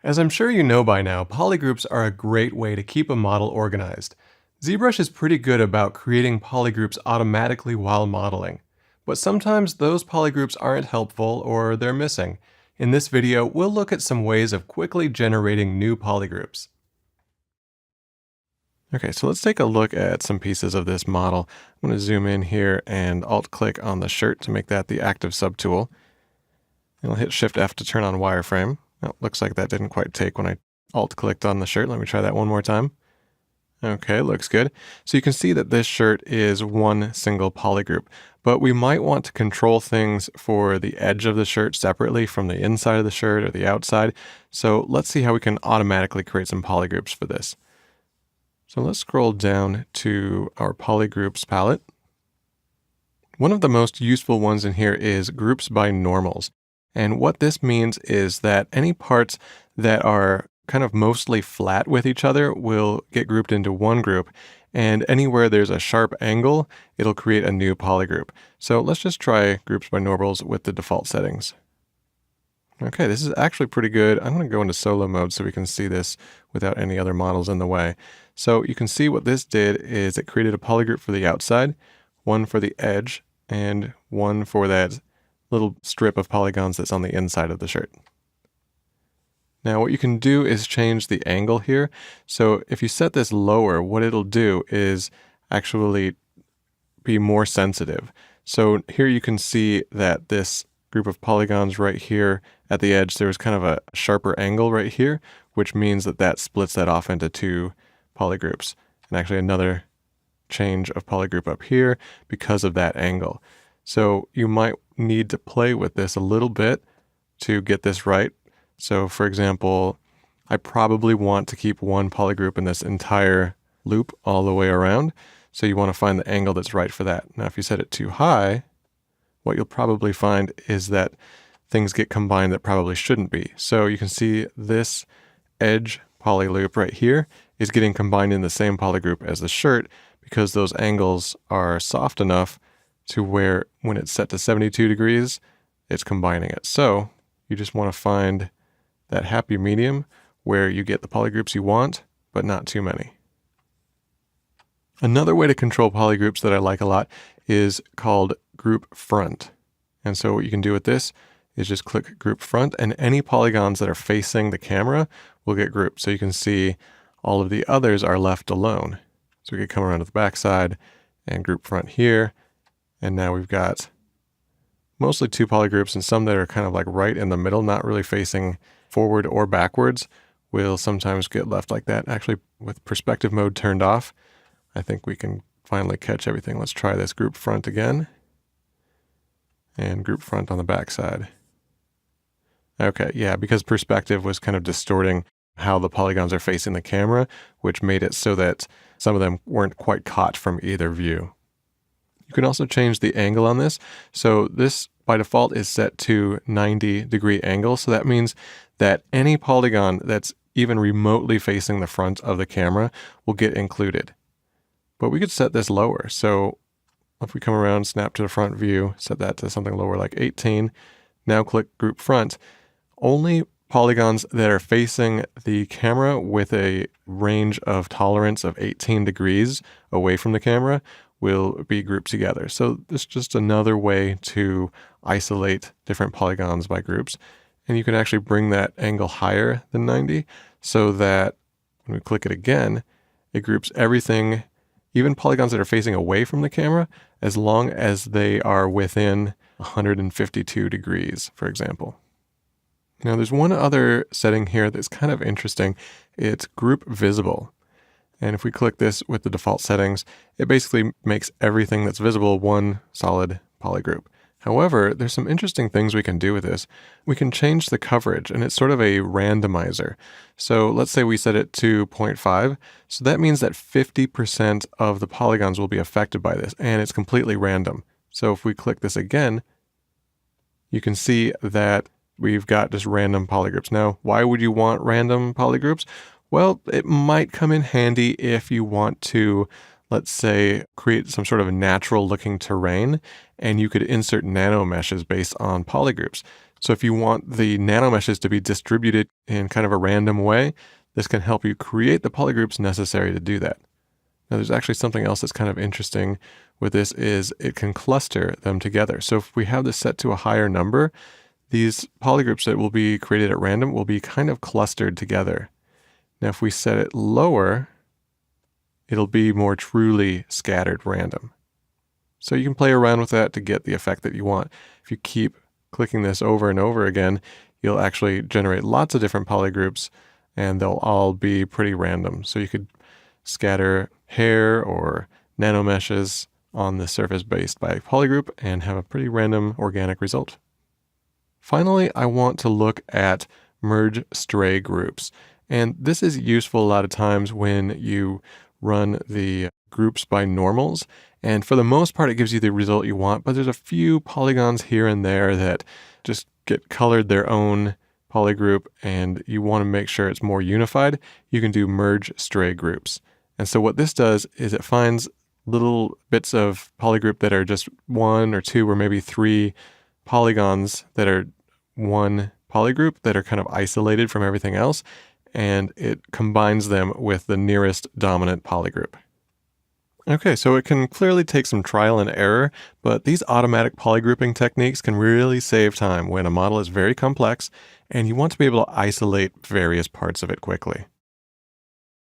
As I'm sure you know by now, polygroups are a great way to keep a model organized. ZBrush is pretty good about creating polygroups automatically while modeling, but sometimes those polygroups aren't helpful or they're missing. In this video, we'll look at some ways of quickly generating new polygroups. Okay, so let's take a look at some pieces of this model. I'm going to zoom in here and Alt-click on the shirt to make that the active subtool. And I'll hit Shift-F to turn on wireframe. Oh, looks like that didn't quite take when I Alt-clicked on the shirt. Let me try that one more time. Okay, looks good. So you can see that this shirt is one single polygroup, but we might want to control things for the edge of the shirt separately from the inside of the shirt or the outside. So let's see how we can automatically create some polygroups for this. So let's scroll down to our polygroups palette. One of the most useful ones in here is groups by normals. And what this means is that any parts that are kind of mostly flat with each other will get grouped into one group. And anywhere there's a sharp angle, it'll create a new polygroup. So let's just try groups by normals with the default settings. Okay, this is actually pretty good. I'm going to go into solo mode so we can see this without any other models in the way. So you can see what this did is it created a polygroup for the outside, one for the edge, and one for that little strip of polygons that's on the inside of the shirt. Now what you can do is change the angle here. So if you set this lower, what it'll do is actually be more sensitive. So here you can see that this group of polygons right here at the edge, there was kind of a sharper angle right here, which means that that splits that off into two polygroups. And actually another change of polygroup up here because of that angle. So you might need to play with this a little bit to get this right. So for example, I probably want to keep one polygroup in this entire loop all the way around. So you want to find the angle that's right for that. Now, if you set it too high, what you'll probably find is that things get combined that probably shouldn't be. So you can see this edge poly loop right here is getting combined in the same polygroup as the shirt because those angles are soft enough to where when it's set to 72 degrees, it's combining it. So you just want to find that happy medium where you get the polygroups you want, but not too many. Another way to control polygroups that I like a lot is called group front. And so what you can do with this is just click group front, and any polygons that are facing the camera will get grouped. So you can see all of the others are left alone. So we could come around to the back side and group front here. And now we've got mostly two polygroups, and some that are kind of like right in the middle, not really facing forward or backwards, will sometimes get left like that. Actually, with perspective mode turned off, I think we can finally catch everything. Let's try this group front again. And group front on the back side. Okay, yeah, because perspective was kind of distorting how the polygons are facing the camera, which made it so that some of them weren't quite caught from either view. You can also change the angle on this. So this by default is set to 90-degree angle. So that means that any polygon that's even remotely facing the front of the camera will get included. But we could set this lower. So if we come around, snap to the front view, set that to something lower like 18. Now click group front. Only polygons that are facing the camera with a range of tolerance of 18 degrees away from the camera will be grouped together. So this is just another way to isolate different polygons by groups. And you can actually bring that angle higher than 90 so that when we click it again, it groups everything, even polygons that are facing away from the camera, as long as they are within 152 degrees, for example. Now there's one other setting here that's kind of interesting. It's group visible. And if we click this with the default settings, it basically makes everything that's visible one solid polygroup. However, there's some interesting things we can do with this. We can change the coverage, and it's sort of a randomizer. So let's say we set it to 0.5. So that means that 50% of the polygons will be affected by this, and it's completely random. So if we click this again, you can see that we've got just random polygroups. Now, why would you want random polygroups? Well, it might come in handy if you want to, let's say, create some sort of natural looking terrain, and you could insert nano meshes based on polygroups. So if you want the nanomeshes to be distributed in kind of a random way, this can help you create the polygroups necessary to do that. Now there's actually something else that's kind of interesting with this is it can cluster them together. So if we have this set to a higher number, these polygroups that will be created at random will be kind of clustered together. Now if we set it lower, it'll be more truly scattered random. So you can play around with that to get the effect that you want. If you keep clicking this over and over again, you'll actually generate lots of different polygroups and they'll all be pretty random. So you could scatter hair or nanomeshes on the surface based by polygroup and have a pretty random organic result. Finally, I want to look at merge stray groups. And this is useful a lot of times when you run the groups by normals. And for the most part, it gives you the result you want, but there's a few polygons here and there that just get colored their own polygroup and you want to make sure it's more unified. You can do merge stray groups. And so what this does is it finds little bits of polygroup that are just 1 or 2 or maybe 3 polygons that are one polygroup that are kind of isolated from everything else, and it combines them with the nearest dominant polygroup. Okay, so it can clearly take some trial and error, but these automatic polygrouping techniques can really save time when a model is very complex and you want to be able to isolate various parts of it quickly.